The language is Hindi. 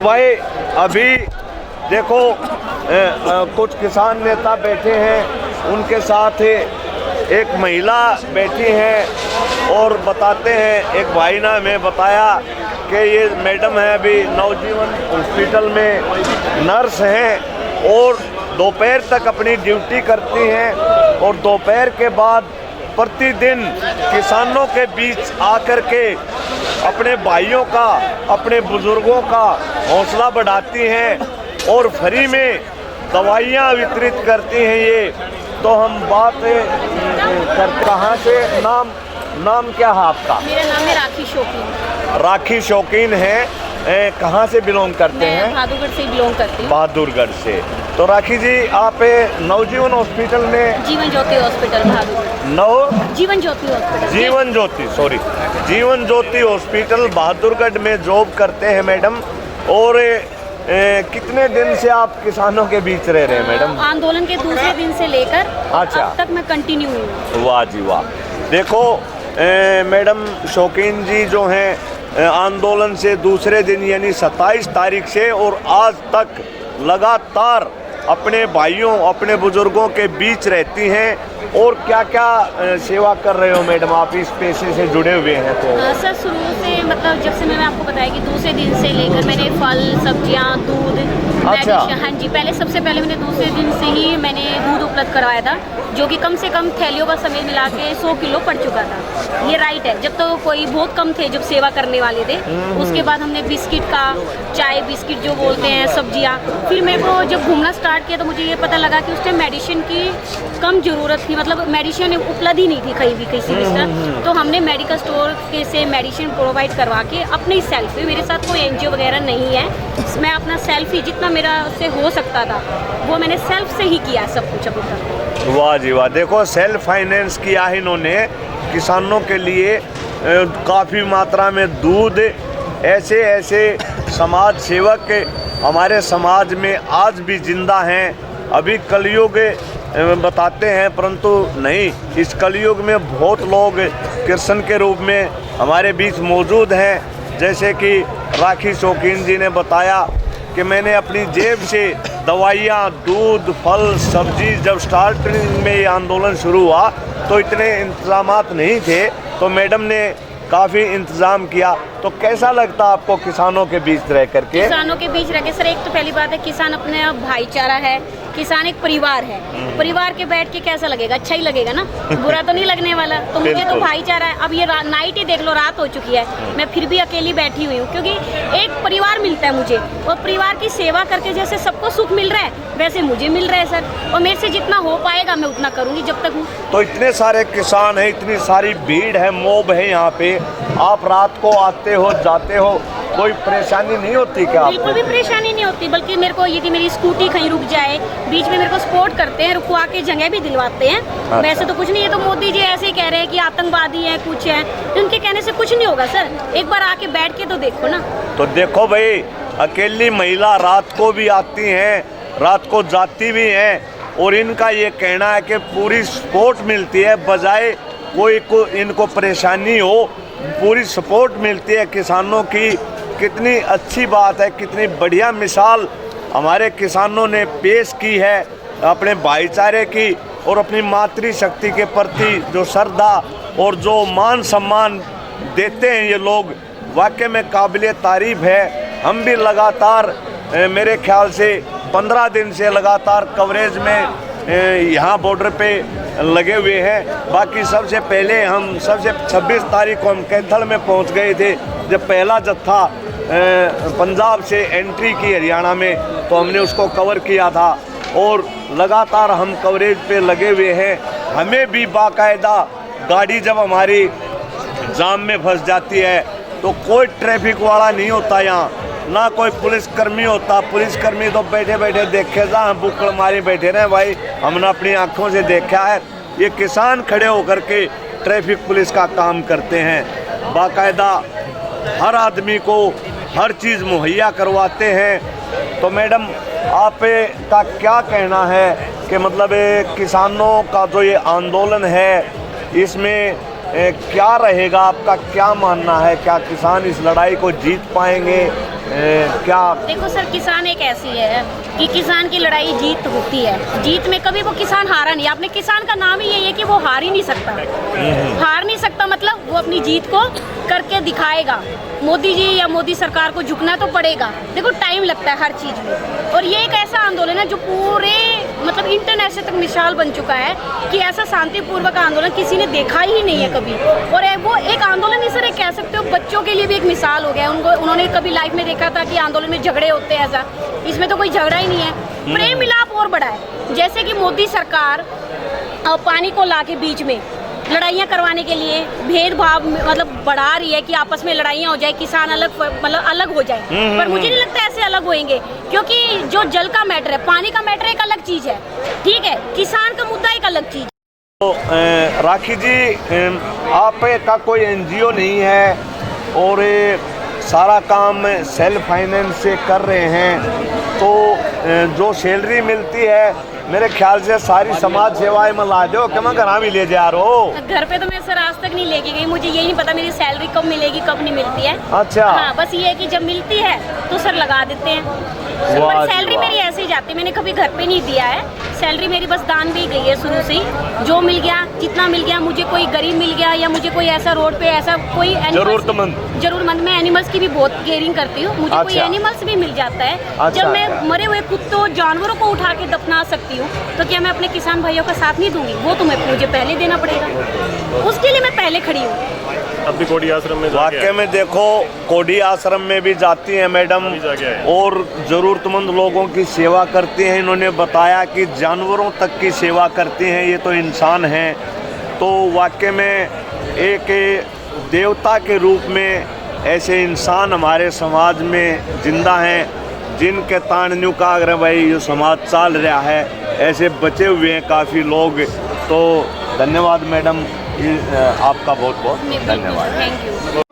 भाई अभी देखो कुछ किसान नेता बैठे हैं, उनके साथ एक महिला बैठी है और बताते हैं, एक भाई ने हमें बताया कि ये मैडम है अभी नवजीवन हॉस्पिटल में नर्स हैं और दोपहर तक अपनी ड्यूटी करती हैं और दोपहर के बाद प्रतिदिन किसानों के बीच आकर के अपने भाइयों का, अपने बुजुर्गों का हौसला बढ़ाती हैं और फ्री में दवाइयाँ वितरित करती हैं। ये तो हम बात करते, कहाँ से, नाम क्या है आपका? मेरा नाम है राखी शौकीन। राखी शौकीन है, कहाँ से बिलोंग करते हैं? बहादुरगढ़ से बिलोंग करती हूँ। बहादुरगढ़ से। तो राखी जी आप नवजीवन हॉस्पिटल में, Jeevan Jyoti hospital Bahadurgarh, Jeevan Jyoti hospital, Jeevan Jyoti hospital Bahadurgarh में जॉब करते हैं मैडम। और कितने दिन से आप किसानों के बीच रह रहे हैं मैडम? आंदोलन के दूसरे दिन से लेकर अच्छा अब तक मैं कंटिन्यू हूँ। वाह जी वाह। देखो मैडम शौकीन जी जो हैं आंदोलन से दूसरे दिन यानी 27 तारीख से और आज तक लगातार अपने भाइयों, अपने बुजुर्गों के बीच रहती हैं। और क्या क्या सेवा कर रहे हो मैडम आप, इस पेशे से जुड़े हुए हैं? तो सर शुरू से मतलब जब से मैंने आपको बताया कि दूसरे दिन से लेकर मैंने फल, सब्जियां, दूध, अच्छा। हाँ जी, सबसे पहले मैंने दूसरे दिन से ही मैंने दूध उपलब्ध करवाया था, जो कि कम से कम थैलियों का समेत मिला के 100 किलो पड़ चुका था। ये राइट है, जब तो कोई बहुत कम थे जब सेवा करने वाले थे। उसके बाद हमने बिस्किट का, चाय बिस्किट जो बोलते हैं, सब्जियां। फिर मेरे को जब घूमना स्टार्ट किया तो मुझे ये पता लगा कि उस टाइम मेडिसिन की कम ज़रूरत थी, मतलब मेडिसिन उपलब्ध ही नहीं थी कहीं भी किसी भी तरह। तो हमने मेडिकल स्टोर के से मेडिसिन प्रोवाइड करवा के अपने सेल्फ ही, मेरे साथ कोई एनजीओ वगैरह नहीं है, मैं अपना सेल्फ ही जितना मेरा से हो सकता था वो मैंने सेल्फ से ही किया सब कुछ अभी तक। वाह जी वाह। देखो सेल्फ फाइनेंस किया है इन्होंने किसानों के लिए, काफ़ी मात्रा में दूध। ऐसे ऐसे समाज सेवक हमारे समाज में आज भी जिंदा हैं। अभी कलयुग बताते हैं परंतु नहीं, इस कलयुग में बहुत लोग कृष्ण के रूप में हमारे बीच मौजूद हैं। जैसे कि राखी शौकीन जी ने बताया कि मैंने अपनी जेब से दवाइयाँ, दूध, फल, सब्जी, जब स्टार्टिंग में ये आंदोलन शुरू हुआ तो इतने इंतजामात नहीं थे, तो मैडम ने काफ़ी इंतज़ाम किया। तो कैसा लगता आपको किसानों के बीच रह करके? किसानों के बीच रह के सर, एक तो पहली बात है किसान अपने भाईचारा है, किसान एक परिवार है। परिवार के बैठ के कैसा लगेगा? अच्छा ही लगेगा ना, बुरा तो नहीं लगने वाला। तो मुझे तो भाईचारा है। अब ये नाइट ही देख लो, रात हो चुकी है, मैं फिर भी अकेली बैठी हुई हूँ, क्योंकि एक परिवार मिलता है मुझे, और परिवार की सेवा करके जैसे सबको सुख मिल रहा है वैसे मुझे मिल रहा है सर, और मेरे से जितना हो पाएगा मैं उतना करूँगी जब तक हूँ। तो इतने सारे किसान हैं, इतनी सारी भीड़ है, मोब है यहाँ पे, आप रात को आते हो जाते हो, कोई परेशानी नहीं होती क्या? बिल्कुल भी परेशानी नहीं होती, बल्कि मेरे को यदि मेरी स्कूटी कहीं रुक जाए, बीच में मेरे को सपोर्ट करते हैं, रुकवा के जगह भी दिलवाते हैं। अच्छा। वैसे तो कुछ नहीं, ये तो मोदी जी ऐसे ही कह रहे हैं कि आतंकवादी हैं, कुछ है, उनके कहने से कुछ नहीं होगा सर, एक बार आके बैठ के तो देखो ना। तो देखो भाई, अकेली महिला रात को भी आती हैं, रात को जाती भी हैं, और इनका ये कहना है कि पूरी सपोर्ट मिलती है, बजाय कोई को इनको परेशानी हो, पूरी सपोर्ट मिलती है किसानों की। कितनी अच्छी बात है, कितनी बढ़िया मिसाल हमारे किसानों ने पेश की है अपने भाईचारे की, और अपनी मातृशक्ति के प्रति जो श्रद्धा और जो मान सम्मान देते हैं ये लोग, वाकई में काबिले तारीफ है। हम भी लगातार मेरे ख्याल से 15 दिन से लगातार कवरेज में यहाँ बॉर्डर पे लगे हुए हैं। बाकी सबसे पहले हम 26 तारीख को हम कैथल में पहुँच गए थे, जब पहला जत्था पंजाब से एंट्री की हरियाणा में, तो हमने उसको कवर किया था, और लगातार हम कवरेज पे लगे हुए हैं। हमें भी बाकायदा गाड़ी जब हमारी जाम में फंस जाती है तो कोई ट्रैफिक वाला नहीं होता यहाँ, ना कोई पुलिसकर्मी होता। पुलिसकर्मी तो बैठे बैठे देखे जा, हम बुक्कड़ मारी बैठे रहे भाई, हमने अपनी आँखों से देखा है। ये किसान खड़े होकर के ट्रैफिक पुलिस का काम करते हैं, बाकायदा हर आदमी को हर चीज़ मुहैया करवाते हैं। तो मैडम आप का क्या कहना है कि मतलब किसानों का जो ये आंदोलन है, इसमें क्या रहेगा, आपका क्या मानना है? क्या किसान इस लड़ाई को जीत पाएंगे क्या? देखो सर, किसान एक ऐसी है कि किसान की लड़ाई जीत होती है। जीत में कभी वो किसान हारा नहीं। आपने किसान का नाम ही यही है कि वो हार ही नहीं सकता। हार नहीं सकता मतलब वो अपनी जीत को करके दिखाएगा। मोदी जी या मोदी सरकार को झुकना तो पड़ेगा। देखो टाइम लगता है हर चीज़ में, और ये एक ऐसा आंदोलन है जो पूरे मतलब इंटरनेशनल तक मिसाल बन चुका है कि ऐसा शांतिपूर्वक आंदोलन किसी ने देखा ही नहीं है कभी। और वो एक आंदोलन नहीं सर, एक कह सकते हो बच्चों के लिए भी एक मिसाल हो गया। उन्होंने कभी लाइफ में देखा था कि आंदोलन में झगड़े होते हैं, ऐसा इसमें तो कोई झगड़ा ही नहीं है। प्रेम मिलाप और बड़ा है। जैसे कि मोदी सरकार पानी को ला के बीच में लड़ाइयाँ करवाने के लिए भेदभाव मतलब बढ़ा रही है कि आपस में लड़ाइयाँ हो जाए, किसान अलग मतलब अलग हो जाए। पर मुझे नहीं लगता ऐसे अलग होएंगे, क्योंकि जो जल का मैटर है, पानी का मैटर एक अलग चीज़ है, ठीक है, किसान का मुद्दा एक अलग चीज़। तो राखी जी, आपका कोई एनजीओ नहीं है और सारा काम सेल्फ फाइनेंस से कर रहे हैं, तो जो सैलरी मिलती है मेरे ख्याल से सारी समाज सेवाएं में ला दो कि मैं घर भी ले जा रहा हूँ। घर पे तो मैं सर आज तक नहीं लेके गई। मुझे यही नहीं पता मेरी सैलरी कब मिलेगी कब नहीं मिलती है। अच्छा। हाँ, बस ये है कि जब मिलती है तो सर लगा देते हैं। पर सैलरी मेरी ऐसे ही जाती है, मैंने कभी घर पे नहीं दिया है। सैलरी मेरी बस दान भी गई है शुरू से ही। जो मिल गया, जितना मिल गया, मुझे कोई गरीब मिल गया या मुझे कोई ऐसा रोड पे ऐसा कोई जरूरतमंद, मैं एनिमल्स की भी बहुत केयरिंग करती हूँ। मुझे कोई एनिमल्स भी मिल जाता है। जब मैं मरे हुए कुत्तों जानवरों को उठा के दफना सकती हूँ, तो क्या मैं अपने किसान भाइयों का साथ नहीं दूंगी? वो तो मुझे पहले देना पड़ेगा, उसके लिए मैं पहले खड़ी हूँ। अभी कोडी आश्रम में वाकई में देखो, कोडी आश्रम में भी जाती हैं मैडम और ज़रूरतमंद लोगों की सेवा करती हैं। इन्होंने बताया कि जानवरों तक की सेवा करती हैं, ये तो इंसान हैं। तो वाकई में एक देवता के रूप में ऐसे इंसान हमारे समाज में जिंदा हैं, जिनके तानन्यू का अगर भाई ये समाज चल रहा है, ऐसे बचे हुए हैं काफ़ी लोग। तो धन्यवाद मैडम, आपका बहुत बहुत धन्यवाद। Thank you.